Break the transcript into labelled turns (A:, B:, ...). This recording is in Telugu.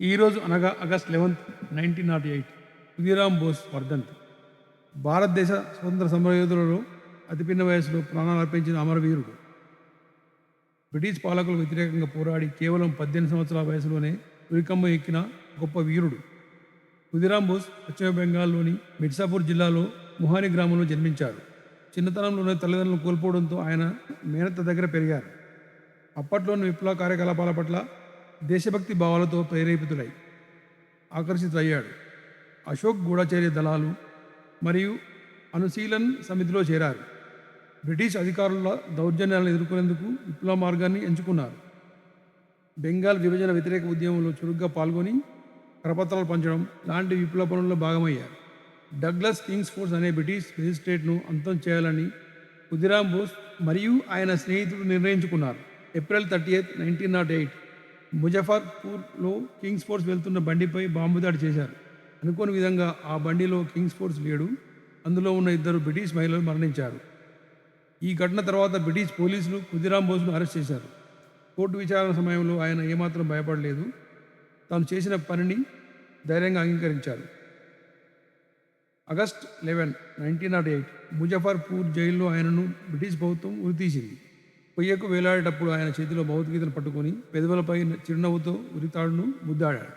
A: ఈరోజు అనగా ఆగస్ట్ 11, 1908 ఖుదీరాం బోస్ వర్ధంతి. భారతదేశ స్వతంత్ర సమరయోధులలో అతి పిన్న వయసులో ప్రాణాలు అర్పించిన అమరవీరుడు. బ్రిటిష్ పాలకులకు వ్యతిరేకంగా పోరాడి కేవలం 18 సంవత్సరాల వయసులోనే ఉరికమ్మ ఎక్కిన గొప్ప వీరుడు. ఖుదీరాం బోస్ పశ్చిమ బెంగాల్లోని మిర్జాపూర్ జిల్లాలో ముహాని గ్రామంలో జన్మించారు. చిన్నతనంలోనే తల్లిదండ్రులను కోల్పోవడంతో ఆయన మేనత్త దగ్గర పెరిగారు. అప్పట్లోని విప్లవ కార్యకలాపాల పట్ల దేశభక్తి భావాలతో ప్రేరేపితుడై ఆకర్షితులయ్యాడు. అశోక్ గూఢచర్య దళాలు మరియు అనుశీలన్ సమితిలో చేరారు. బ్రిటిష్ అధికారుల దౌర్జన్యాలను ఎదుర్కొనేందుకు విప్లవ మార్గాన్ని ఎంచుకున్నారు. బెంగాల్ విభజన వ్యతిరేక ఉద్యమంలో చురుగ్గా పాల్గొని కరపత్రాలు పంచడం లాంటి విప్లవ పనుల్లో భాగమయ్యారు. డగ్లస్ కింగ్స్ ఫోర్స్ అనే బ్రిటిష్ మెజిస్ట్రేట్ను అంతం చేయాలని ఖుదీరాం బోస్ మరియు ఆయన స్నేహితుడు నిర్ణయించుకున్నారు. ఏప్రిల్ 30, 1908 ముజఫర్పూర్లో కింగ్స్ ఫోర్స్ వెళ్తున్న బండిపై బాంబు దాడి చేశారు. అనుకోని విధంగా ఆ బండిలో కింగ్స్ ఫోర్స్ లేడు. అందులో ఉన్న 2 బ్రిటిష్ మహిళలు మరణించారు. ఈ ఘటన తర్వాత బ్రిటిష్ పోలీసులు ఖుదీరాం బోస్ను అరెస్ట్ చేశారు. కోర్టు విచారణ సమయంలో ఆయన ఏమాత్రం భయపడలేదు. తాను చేసిన పనిని ధైర్యంగా అంగీకరించారు. ఆగస్ట్ 11, 1908 ముజఫర్పూర్ జైల్లో ఆయనను బ్రిటిష్ ప్రభుత్వం ఉరితీసింది. పొయ్యకు వేలాడేటప్పుడు ఆయన చేతిలో భగవద్గీతను పట్టుకొని పెదవులపై చిరునవ్వుతో ఉరితాడును ముద్దాడాడు.